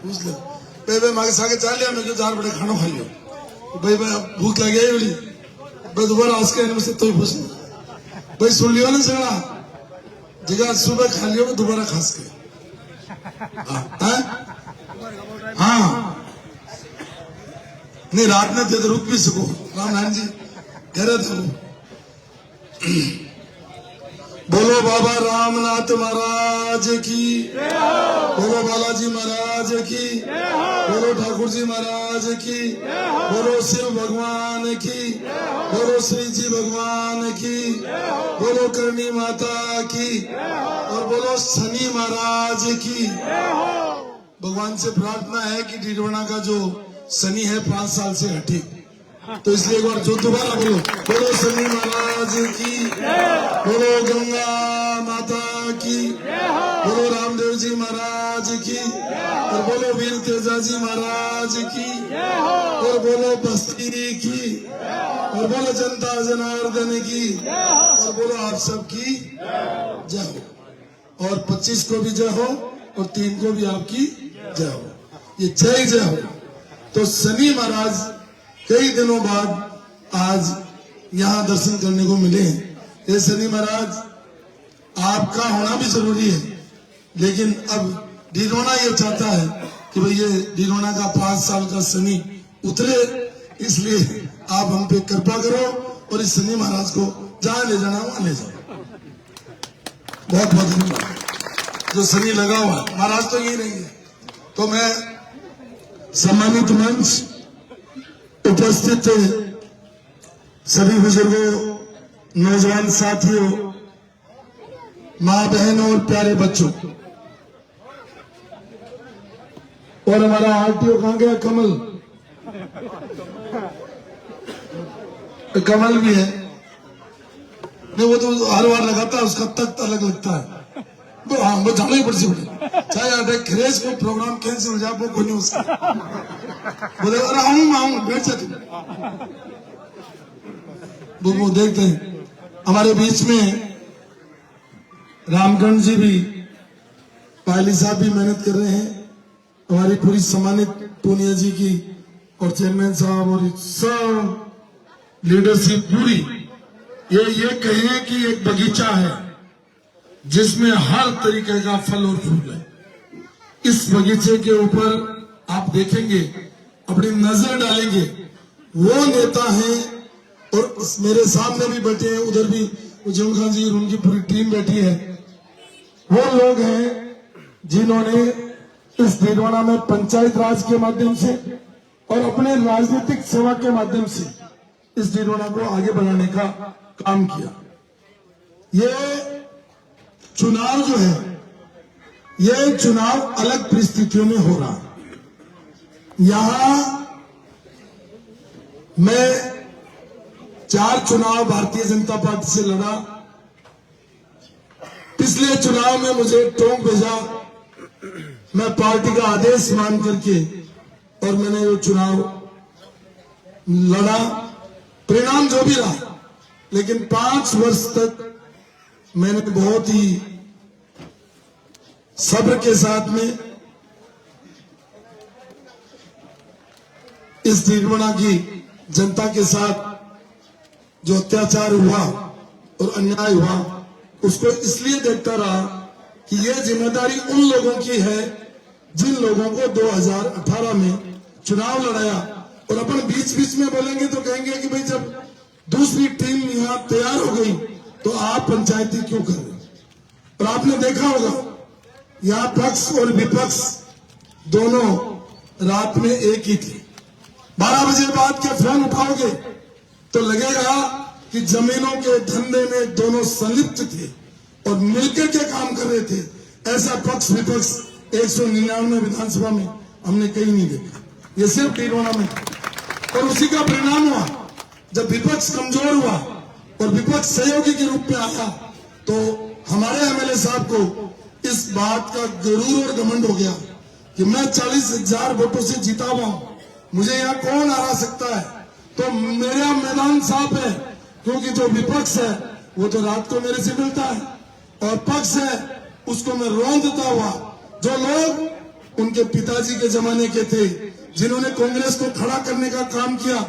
पूछ लो भाई मांगे सागे चाल लिया मैं जो 4 बड़े खाना खा लियो भाई भूख लगी है बोली भाई दोबारा आज के मुझसे तो पूछ भाई सुन लियो ना सगड़ा जगह सुबह खा लियो दोबारा खास के हाँ नहीं रात में दे तो रुक भी सको राम नारायण जी कह रहे थे बोलो बाबा रामनाथ महाराज की, बोलो बालाजी महाराज की, बोलो ठाकुर जी महाराज की, बोलो शिव भगवान की, बोलो श्री जी भगवान की, बोलो करणी माता की और बोलो शनि महाराज की। भगवान से प्रार्थना है कि डीडवाना का जो शनि है 5 साल से हटे, तो इसलिए एक बार जो दोबारा बोलो बोलो शनि महाराज की, बोलो गंगा माता की, बोलो रामदेव जी महाराज की और बोलो वीर तेजा जी महाराज की और बोलो बस्ती की और बोलो जनता जनार्दन की और बोलो आप सबकी जय हो और 25 को भी जय हो और 3 को भी आपकी जय हो। ये जय हो। तो शनि महाराज कई दिनों बाद आज यहाँ दर्शन करने को मिले हैं। ये शनि महाराज आपका होना भी जरूरी है, लेकिन अब डीडवाना ये चाहता है कि भाई ये डीडवाना का 5 साल का शनि उतरे, इसलिए आप हम पे कृपा करो और इस शनि महाराज को जहाँ ले जाना वहां ले जाओ। बहुत बहुत धन्यवाद। जो शनि लगा हुआ है महाराज तो यही रहेंगे। तो मैं सम्मानित मंच उपस्थित सभी बुजुर्गों, नौजवान साथियों, माँ बहनों और प्यारे बच्चों और हमारा आरटीओ कहाँ गया? कमल भी है। नहीं वो तो हर बार लगाता है, उसका तख्त अलग लगता है। तो हाँ वो जाना ही पड़ सकते, चाहे क्रेज को प्रोग्राम कैंसिल हो जाए वो कोई नहीं उसका बोले अरे आऊंगा बैठ जाते। वो देखते हैं हमारे बीच में रामगढ़ जी भी, पायली साहब भी मेहनत कर रहे हैं, हमारी पूरी सम्मानित पूनिया जी की और चेयरमैन साहब और सब लीडरशिप पूरी। ये कहें कि एक बगीचा है जिसमें हर तरीके का फल और फूल है। इस बगीचे के ऊपर आप देखेंगे, अपनी नजर डालेंगे, वो नेता हैं और मेरे सामने भी बैठे हैं, उधर भी उज्जवल खान जी उनकी पूरी टीम बैठी है। वो लोग हैं जिन्होंने इस डीडवाना में पंचायत राज के माध्यम से और अपने राजनीतिक सेवा के माध्यम से इस डीडवाना को आगे बढ़ाने का काम किया। ये चुनाव जो है, ये चुनाव अलग परिस्थितियों में हो रहा है। यहां मैं 4 चुनाव भारतीय जनता पार्टी से लड़ा। पिछले चुनाव में मुझे टोंक भेजा, मैं पार्टी का आदेश मान करके और मैंने वो चुनाव लड़ा। परिणाम जो भी रहा, लेकिन 5 वर्ष तक मैंने बहुत ही सब्र के साथ में इस डीडवाना की जनता के साथ जो अत्याचार हुआ और अन्याय हुआ उसको इसलिए देखता रहा कि ये जिम्मेदारी उन लोगों की है जिन लोगों को 2018 में चुनाव लड़ाया। और अपन बीच बीच में बोलेंगे तो कहेंगे कि भाई जब दूसरी टीम यहाँ तैयार हो गई तो आप पंचायती क्यों कर रहे? और आपने देखा होगा यहाँ पक्ष और विपक्ष दोनों रात में एक ही थे। 12 बजे बाद के फोन उठाओगे तो लगेगा कि जमीनों के धंधे में दोनों संलिप्त थे और मिलकर के काम कर रहे थे। ऐसा पक्ष विपक्ष 199 विधानसभा में हमने कहीं नहीं देखा, ये सिर्फ डीडवाना में। और उसी का परिणाम हुआ, जब विपक्ष कमजोर हुआ और विपक्ष सहयोगी के रूप में आया तो हमारे एमएलए साहब को इस बात का गरूर और घमंड हो गया कि मैं 40,000 वोटों से जीता हुआ हूं, मुझे यहाँ कौन हरा सकता है? तो मेरा मैदान साफ है, क्योंकि जो विपक्ष है वो तो रात को मेरे से मिलता है और पक्ष है उसको मैं रौंदता हुआ। जो लोग उनके पिताजी के जमाने के थे, जिन्होंने कांग्रेस को खड़ा करने का काम किया,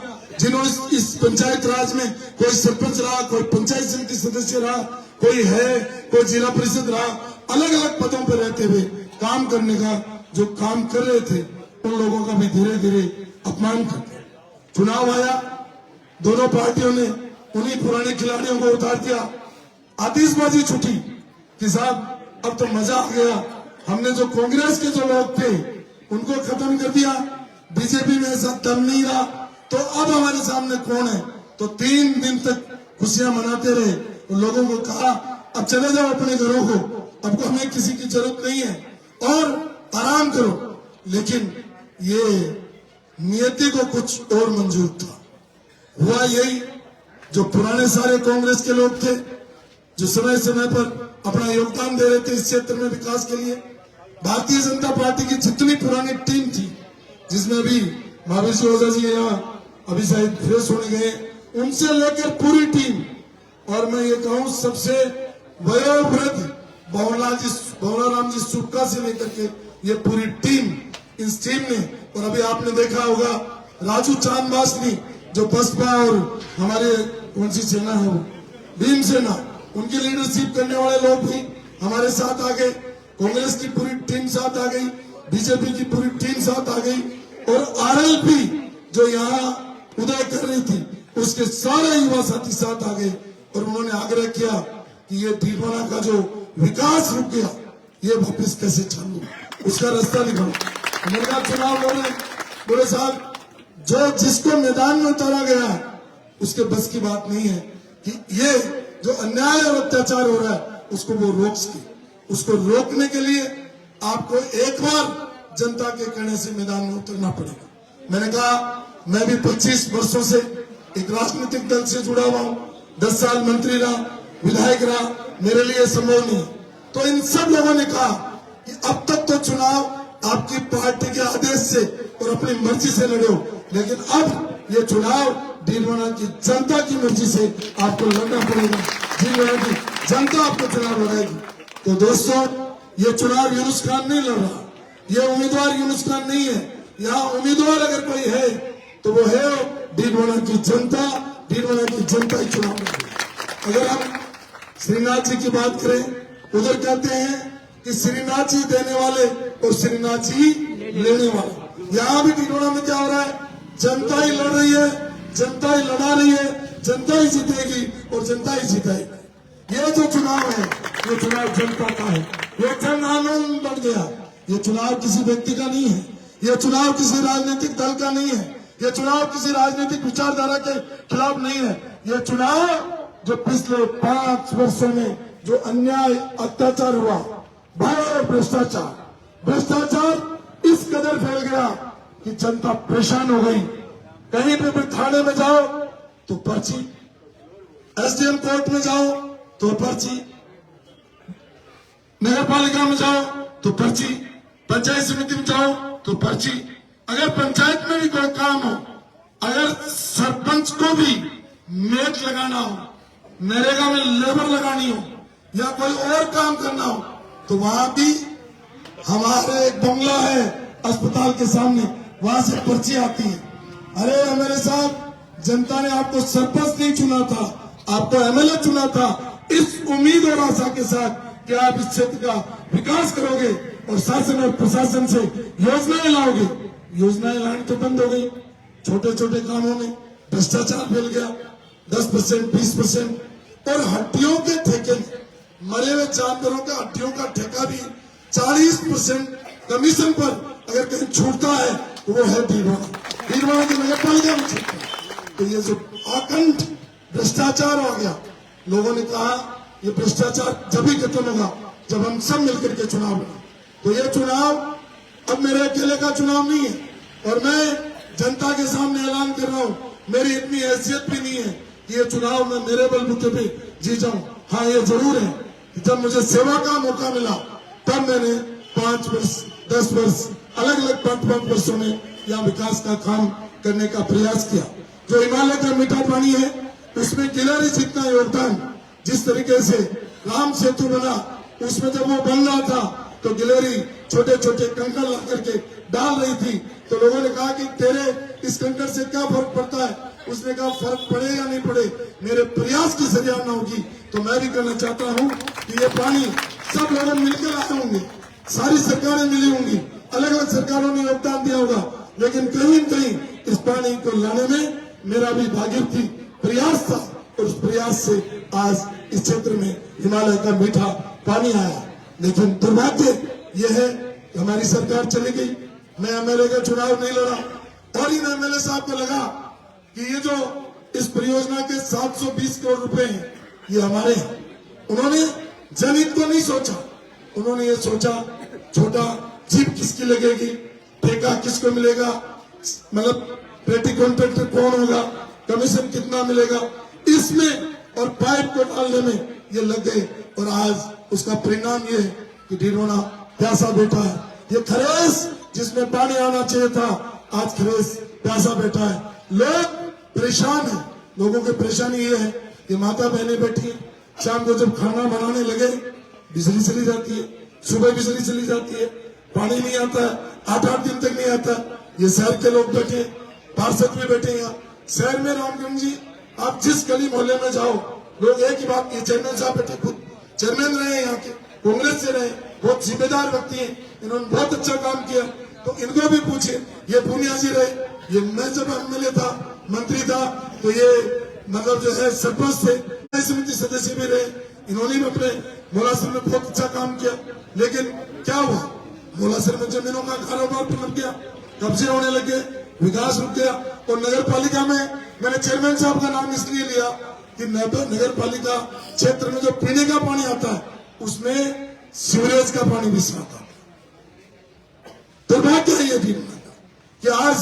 जिन्होंने इस पंचायत राज में कोई सरपंच रहा, कोई पंचायत समिति सदस्य रहा, कोई है, कोई जिला परिषद रहा, अलग अलग पदों पर रहते हुए काम करने का जो काम कर रहे थे, उन लोगों का भी धीरे धीरे अपमान करते। चुनाव आया, दोनों पार्टियों ने उन्हीं पुराने खिलाड़ियों को उतार दिया, आतिशबाजी छूटी कि साहब अब तो मजा आ गया, हमने जो कांग्रेस के जो लोग थे उनको खत्म कर दिया, बीजेपी में ऐसा दम नहीं रहा, तो अब हमारे सामने कौन है। तो 3 दिन तक खुशियां मनाते रहे, उन लोगों को कहा अब चले जाओ अपने घरों को, अब हमें किसी की जरूरत नहीं है और आराम करो। लेकिन ये नियति को कुछ और मंजूर था। हुआ यही, जो पुराने सारे कांग्रेस के लोग थे, जो समय समय पर अपना योगदान दे रहे थे इस क्षेत्र में विकास के लिए, भारतीय जनता पार्टी की जितनी पुरानी टीम थी, जिसमें अभी महावीर ओझा जी यहाँ अभी शायद फ्रेश होने गए, उनसे लेकर पूरी टीम, और मैं ये कहूँ सबसे वयोवृद्ध भवनाराम जी सुक्का से लेकर के ये पूरी टीम, इस टीम ने, और अभी आपने देखा होगा राजू चांदवासनी जो बसपा और हमारे कौन सी सेना है वो भीम सेना, उनकी लीडरशिप करने वाले लोग भी हमारे साथ आ गए, कांग्रेस की पूरी टीम साथ आ गई, बीजेपी की पूरी टीम साथ आ गई, और आरएलपी जो यहाँ उदय कर रही थी उसके सारे युवा साथी साथ आ गए, और उन्होंने आग्रह किया कि ये डीडवाना का जो विकास रुक गया ये वापस कैसे चालू, उसका रास्ता निकालो। मेरा चुनाव लड़े, बोले साहब जो जिसको मैदान में उतारा गया है उसके बस की बात नहीं है कि ये जो अन्याय और अत्याचार हो रहा है उसको वो रोक सके। उसको रोकने के लिए आपको एक बार जनता के कहने से मैदान में उतरना पड़ेगा। मैंने कहा मैं भी 25 वर्षों से एक राजनीतिक दल से जुड़ा हुआ हूँ, 10 साल मंत्री रहा, विधायक रहा, मेरे लिए संभव नहीं। तो इन सब लोगों ने कहा कि अब तक तो चुनाव आपकी पार्टी के आदेश से और अपनी मर्जी से लड़े हो, लेकिन अब ये चुनाव डीडवाना की जनता की मर्जी से आपको लड़ना पड़ेगा। डीडवाना की जनता आपको चुनाव लड़ाएगी। तो दोस्तों, ये चुनाव यूनुस खान नहीं लड़ रहा, ये उम्मीदवार यूनुस खान नहीं है, यहाँ उम्मीदवार अगर कोई है तो वो है डीडवाना की जनता। डीडवाना की जनता ही चुनाव लड़ेगी। अगर हम श्रीनाथ जी की बात करें, उधर कहते हैं कि श्रीनाथ जी देने वाले और श्रीनाथ जी लेने वाले। यहाँ भी डीडवाना में क्या हो रहा है, जनता ही लड़ रही है, जनता ही लड़ा रही है, जनता ही जीतेगी और जनता ही जिताएगी। ये जो चुनाव है ये चुनाव जनता का है, ये जन आंदोलन बन गया। ये चुनाव किसी व्यक्ति का नहीं है, ये चुनाव किसी राजनीतिक दल का नहीं है, ये चुनाव किसी राजनीतिक विचारधारा के खिलाफ नहीं है। ये चुनाव जो पिछले 5 वर्षों में जो अन्याय अत्याचार हुआ, भय और भ्रष्टाचार इस कदर फैल गया कि जनता परेशान हो गई। कहीं पे भी थाने में जाओ तो पर्ची, एसडीएम कोर्ट में जाओ तो पर्ची, नगर पालिका में जाओ तो पर्ची, पंचायत समिति में जाओ तो पर्ची। अगर पंचायत में भी कोई काम हो, अगर सरपंच को भी मेट लगाना हो, नरेगा में लेबर लगानी हो या कोई और काम करना हो, तो वहां भी हमारे एक बंगला है अस्पताल के सामने, वहां से पर्ची आती है। अरे मेरे साहब, जनता ने आपको सरपंच नहीं चुना था, आपको एमएलए चुना था इस उम्मीद और आशा के साथ कि आप इस क्षेत्र का विकास करोगे और शासन और प्रशासन से योजनाएं लाओगे। योजनाएं लानी तो बंद हो गई, छोटे छोटे कामों में भ्रष्टाचार फैल गया, 10%, 20%, और हड्डियों के ठेके, मरे हुए जानवरों के हड्डियों का ठेका भी 40% कमीशन पर अगर कहीं छूटता है तो वो है डीडवाना की नगर पालिका में छूटता है। तो ये जो अखंड भ्रष्टाचार हो गया, लोगों ने कहा ये भ्रष्टाचार जब ही खत्म होगा जब हम सब मिलकर के चुनाव लड़ें। तो ये चुनाव अब मेरे अकेले का चुनाव नहीं है, और मैं जनता के सामने ऐलान कर रहा हूँ, मेरी इतनी हैसियत भी नहीं है कि ये चुनाव में मेरे बलबूते पे जीत जाऊं। हाँ, ये जरूर है कि जब मुझे सेवा का मौका मिला तब मैंने 5 वर्ष 10 वर्ष अलग अलग 5 वर्षों में यहाँ विकास का काम करने का प्रयास किया। जो हिमालय का मीठा पानी है उसमें गिलहरी जितना योगदान, जिस तरीके से राम सेतु बना, उसमें जब वो बन रहा था तो गिलहरी छोटे छोटे कंकड़ ला करके डाल रही थी, तो लोगों ने कहा कि तेरे इस कंकड़ से क्या फर्क पड़ता है। उसने कहा फर्क पड़े या नहीं पड़े, मेरे प्रयास की सराहना होगी। तो मैं भी कहना चाहता हूं कि ये पानी सब लोगों मिलकर आए होंगे, सारी सरकारें मिली होंगी, अलग अलग सरकारों ने योगदान दिया होगा, लेकिन कहीं न कहीं इस पानी को लाने में मेरा भी भागीरथी प्रयास था, और उस प्रयास से आज इस क्षेत्र में हिमालय का मीठा पानी आया। लेकिन दुर्भाग्य यह है कि हमारी सरकार चली गई, मैं एमएलए का चुनाव नहीं लड़ा, और इन एमएलए साहब को लगा कि ये जो इस परियोजना के 720 करोड़ रुपए हैं ये हमारे हैं। उन्होंने जनहित को नहीं सोचा, उन्होंने ये सोचा छोटा जीप किसकी लगेगी, ठेका किसको मिलेगा, मतलब पेटी कॉन्ट्रैक्टर कौन होगा, कमीशन कितना मिलेगा, इसमें और पाइप को डालने में ये लग गए। और आज उसका परिणाम ये है कि डीडवाना प्यासा बैठा है। ये खरेस जिसमें पानी आना चाहिए था, आज खरेस प्यासा बैठा है। लोग परेशान हैं, लोगों की परेशानी ये है कि माता बहनें बैठी, शाम को जब खाना बनाने लगे बिजली चली जाती है, सुबह बिजली चली जाती है, पानी नहीं आता है, 8-8 दिन तक नहीं आता। ये शहर के लोग बैठे, पार्षद भी बैठे यहाँ शहर में। रामगंज जी, आप जिस गली मोहल्ले में जाओ, लोग एक ही बात, ये चेयरमैन साहब बैठे, खुद चेयरमैन रहे यहाँ के, कांग्रेस से रहे, बहुत जिम्मेदार व्यक्ति हैं, इन्होंने बहुत अच्छा काम किया। तो इनको भी पूछे, ये पूनिया जी रहे, ये मैं जब एमएलए था, मंत्री था, तो ये मतलब जो है सरपंच थे, समिति सदस्य भी रहे, इन्होंने भी अपने मोलासर में बहुत अच्छा काम किया। लेकिन क्या हुआ, मोलासर में जमीनों का कारोबार पनप गया, कब्जे होने लगे, विकास रुक गया। और नगर पालिका में मैंने चेयरमैन साहब का नाम इसलिए लिया कि नगर पालिका क्षेत्र में जो पीने का पानी आता है उसमें सीवरेज का पानी भी आता है। दुर्भाग्य है ये भी कि आज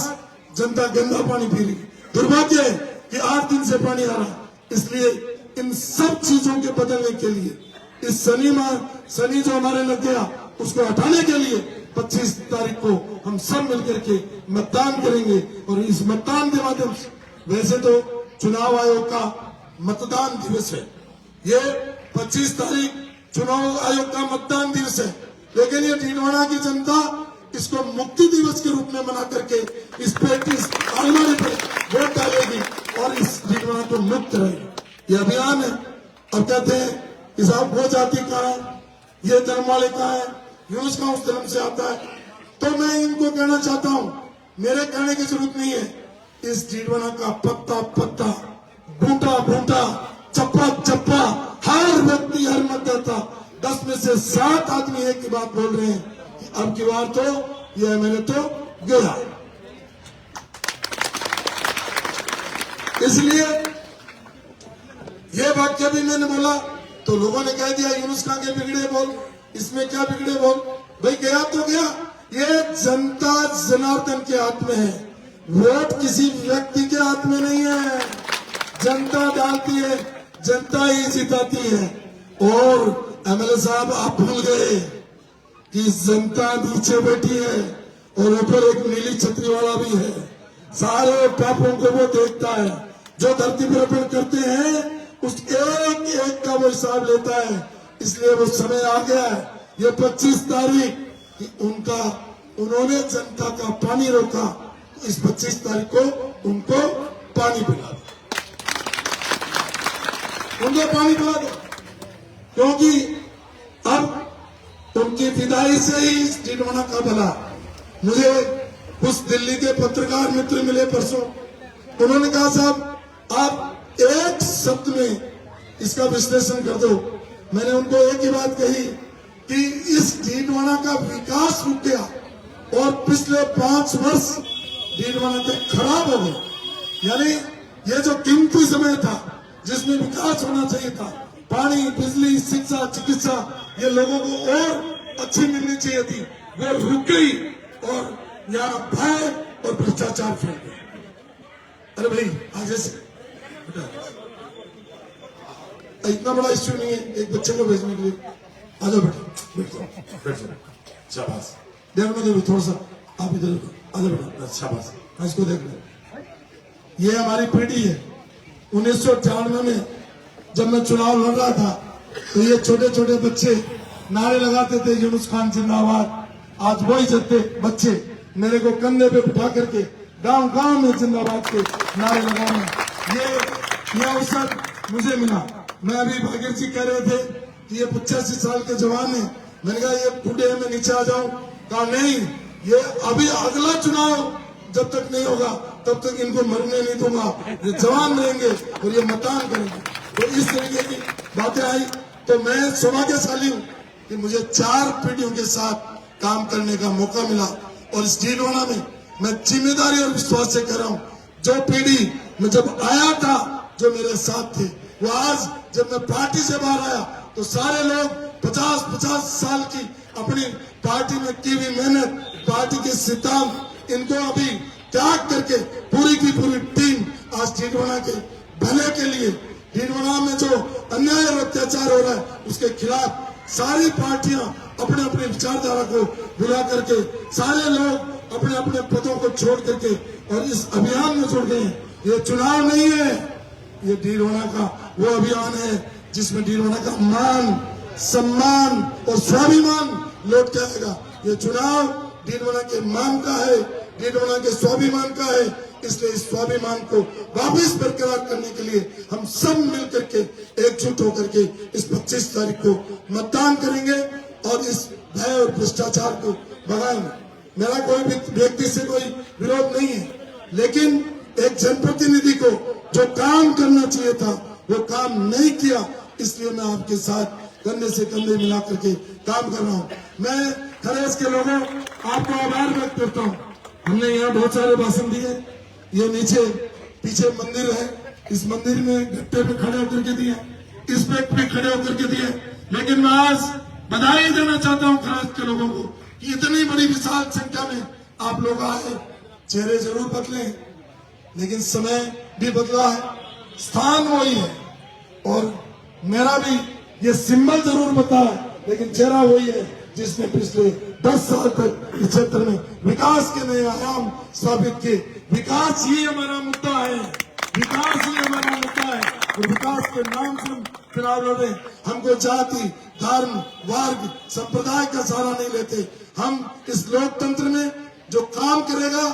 जनता गंदा पानी पी रही है। दुर्भाग्य है कि 8 दिन से पानी आ रहा है। इसलिए इन सब चीजों के बदलने के लिए इस शनि जो हमारे लग गया उसको हटाने के लिए 25 तारीख को हम सब मिलकर के मतदान करेंगे। और इस मतदान के माध्यम से, वैसे तो चुनाव आयोग का मतदान दिवस है, ये 25 तारीख चुनाव आयोग का मतदान दिवस है, लेकिन ये डीडवाना की जनता इसको मुक्ति दिवस के रूप में मना करके इस अलमारी पर वोट डालेगी और इस डीडवाना को मुक्त रहेगी। ये अभियान है। और कहते हैं कि साहब वो जाति का है, ये धर्म वाले का है, यूनुस का उस धर्म से आता है। तो मैं इनको कहना चाहता हूं, मेरे कहने की जरूरत नहीं है, इस डीडवाना का पत्ता पत्ता, बूटा बूटा, चप्पा चप्पा, हर व्यक्ति, हर मतदाता, 10 में से 7 आदमी एक ही बात बोल रहे हैं कि अब की बार तो ये मैंने तो गया। इसलिए ये वाक्य भी मैंने बोला तो लोगों ने कह दिया यूनुस खान के बिगड़े बोल, इसमें क्या बिगड़े बोल। भाई गया तो गया, ये जनता जनार्दन के हाथ में है, वोट किसी व्यक्ति के हाथ में नहीं है। जनता डालती है, जनता ही जिताती है। और एमएलए साहब आप भूल गए कि जनता नीचे बैठी है और ऊपर एक नीली छतरी वाला भी है, सारे पापों को वो देखता है, जो धरती पर अर्पण करते हैं उस एक एक का वो हिसाब लेता है। इसलिए वो समय आ गया है, ये 25 तारीख कि उन्होंने जनता का पानी रोका, तो इस 25 तारीख को उनको पानी पिला दो, उनको पानी पिला दो, क्योंकि अब उनकी विदाई से ही डीडवाना का भला। मुझे कुछ दिल्ली के पत्रकार मित्र मिले परसों, उन्होंने कहा साहब आप एक शब्द में इसका विश्लेषण कर दो। मैंने उनको एक ही बात कही कि इस डीडवाना का विकास रुक गया और पिछले 5 वर्ष डीडवाना तक खराब हो गए। यानी ये जो कीमती समय था जिसमें विकास होना चाहिए था, पानी, बिजली, शिक्षा, चिकित्सा, ये लोगों को और अच्छी मिलनी चाहिए थी, वो रुक गई और यहाँ भय और भ्रष्टाचार फैल गया। अरे भाई आगे से इतना बड़ा इश्यू नहीं है एक बच्चे को भेजने के लिए। आजा बेटा, शाबाश, देखने दो थोड़ा सा, आप इधर आजा बेटा, शाबाश, इसको देख लो। ये हमारी पीढ़ी है। 1998 में जब मैं चुनाव लड़ रहा था तो ये छोटे छोटे बच्चे नारे लगाते थे यूनुस खान जिंदाबाद, आज वही जत्ते बच्चे मेरे को कंधे पे बिठा करके गांव गांव में जिंदाबाद के नारे लगाने ये अवसर मुझे मिला। मैं अभी भागीर जी कह रहे थे कि ये 85 साल के जवान है, मैंने कहा ये बूढ़े में नीचे आ जाऊं, कहा नहीं, ये अभी अगला चुनाव जब तक नहीं होगा तब तक इनको मरने नहीं दूंगा, ये जवान रहेंगे और ये मतदान करेंगे। तो इस तरीके की बातें आई तो मैं सौभाग्यशाली हूँ कि मुझे 4 पीढ़ियों के साथ काम करने का मौका मिला और इस डीडवाना में मैं जिम्मेदारी और विश्वास से कर रहा हूँ। जो पीढ़ी में जब आया था, जो मेरे साथ थे, वो आज जब मैं पार्टी से बाहर आया तो सारे लोग 50-50 साल की अपनी पार्टी में की हुई मेहनत, पार्टी के सिद्धांत, इनको अभी त्याग करके पूरी की पूरी टीम आज डीडवाना के भले के लिए, डीडवाना में जो अन्याय और अत्याचार हो रहा है उसके खिलाफ सारी पार्टियां अपने अपने विचारधारा को बुला करके सारे लोग अपने अपने पदों को छोड़ करके और इस अभियान में जुड़ गए हैं। ये चुनाव नहीं है, ये डीडवाना का वो अभियान है जिसमें डीडवाना का मान, सम्मान और स्वाभिमान लौट के आएगा। ये चुनाव डीडवाना के मान का है, डीडवाना के स्वाभिमान का है, इसलिए इस स्वाभिमान को वापस बरकरार करने के लिए हम सब मिलकर के एकजुट होकर के इस 25 तारीख को मतदान करेंगे और इस भय और भ्रष्टाचार को भगाएंगे। मेरा कोई भी व्यक्ति से कोई विरोध नहीं है, लेकिन एक जनप्रतिनिधि को जो काम करना चाहिए था वो काम नहीं किया, इसलिए मैं आपके साथ कंधे से कंधे मिला करके काम कर रहा हूँ। मैं खरेस के लोगों आपको आभार व्यक्त करता हूँ। हमने यहाँ बहुत सारे भाषण दिए, ये नीचे पीछे मंदिर है, इस मंदिर में गट्टे पे खड़े होकर के दिए, इस पे भी खड़े होकर के दिए, लेकिन मैं आज बधाई देना चाहता हूँ खराज के लोगों को कि इतनी बड़ी विशाल संख्या में आप लोग आए। चेहरे जरूर बदले लेकिन समय भी बदला है, स्थान वही है और मेरा भी ये सिंबल जरूर बता है, लेकिन चेहरा वही है जिसने पिछले 10 साल तक इस क्षेत्र में विकास के नए आयाम स्थापित किए। विकास ही हमारा मुद्दा है, विकास ही हमारा मुद्दा है और विकास के नाम से हम चुनाव लड़े। हमको जाति, धर्म, वर्ग, संप्रदाय का सहारा नहीं लेते। हम इस लोकतंत्र में जो काम करेगा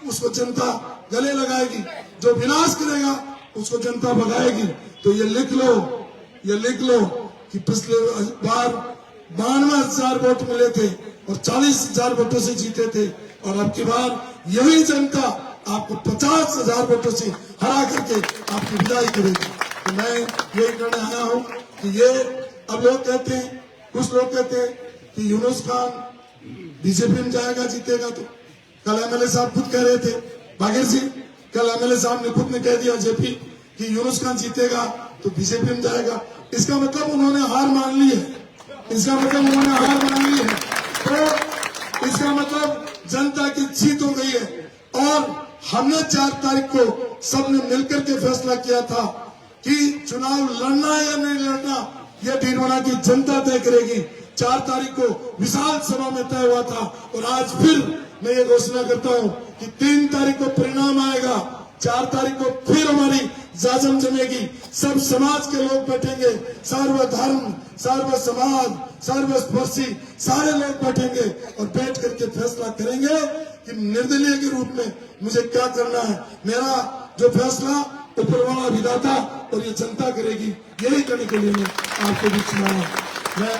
उसको जनता गले लगाएगी, जो विनाश करेगा उसको जनता भगाएगी। तो ये लिख लो कि पिछले बार 92,000 वोट मिले थे और 40,000 वोटों से जीते थे और अब की बार यही जनता आपको 50,000 वोटों से हरा करके आपकी विदाई करेगी। तो मैं यही कहने आया हूँ कि ये अब लोग कहते हैं, कुछ लोग कहते हैं कि यूनुस खान बीजेपी में जाएगा, जीतेगा। तो कल एमएलए साहब खुद कह रहे थे, बागेर जी, कल एमएलए साहब ने खुद ने कह दिया जेपी कि यूनुस खान जीतेगा तो बीजेपी में जाएगा। इसका मतलब उन्होंने हार मान ली है, इसका मतलब उन्होंने हार मान ली है। तो इसका मतलब जनता की जीत हो गई है और हमने 4 तारीख को सबने मिलकर के फैसला किया था कि चुनाव लड़ना है या नहीं लड़ना यह डीडवाना की जनता तय करेगी। 4 तारीख को विशाल सभा में तय हुआ था और आज फिर मैं ये घोषणा करता हूँ कि 3 तारीख को परिणाम आएगा, 4 तारीख को फिर हमारी जाजम जमेगी। सब समाज के लोग बैठेंगे, सर्वधर्म, सर्व समाज, सर्वस्पर्शी सारे लोग बैठेंगे और बैठ करके फैसला करेंगे कि निर्दलीय के रूप में मुझे क्या करना है। मेरा जो फैसला ऊपर वाला विधाता और ये जनता करेगी, यही करने के लिए मैं आपके बीच में आया। मैं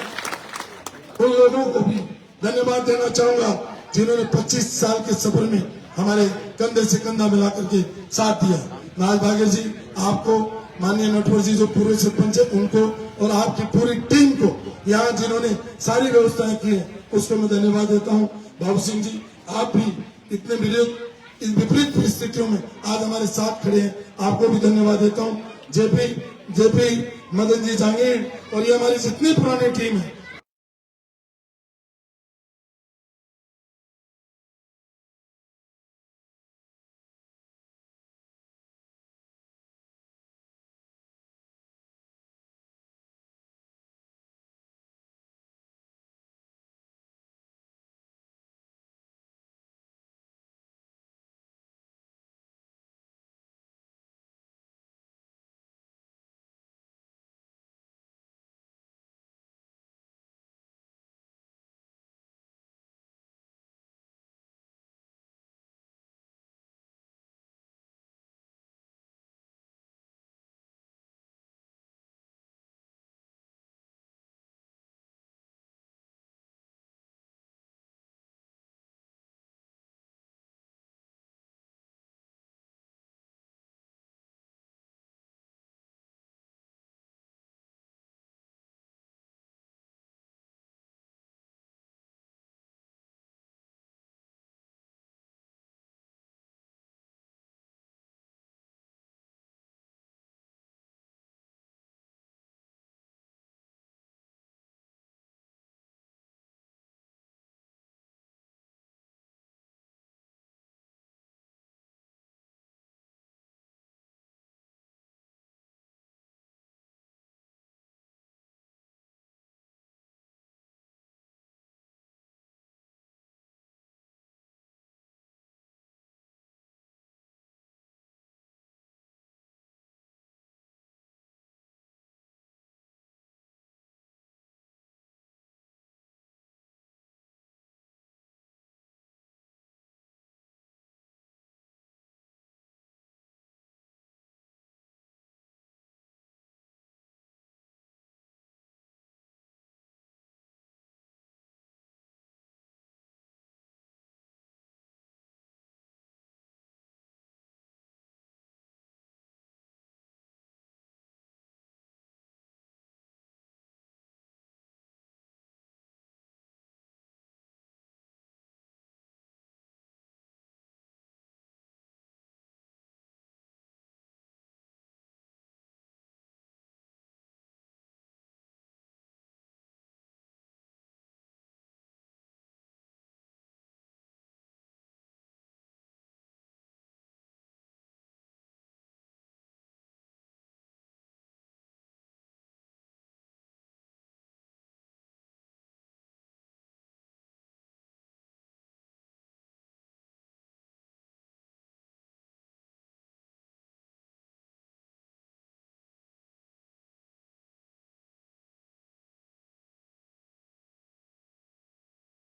उन लोगों को भी धन्यवाद देना चाहूंगा जिन्होंने 25 साल के सफर में हमारे कंधे से कंधा मिलाकर के साथ दिया। नाज बागेर जी, आपको, माननीय नटवर जी जो पूरे सरपंच है उनको और आपकी पूरी टीम को यहाँ जिन्होंने सारी व्यवस्थाएं की है उसको मैं धन्यवाद देता हूँ। बाबू सिंह जी, आप भी इतने विपरीत परिस्थितियों में आज हमारे साथ खड़े हैं, आपको भी धन्यवाद देता हूँ। जेपी मदन जी जांगीर और ये हमारी जितनी पुरानी टीम है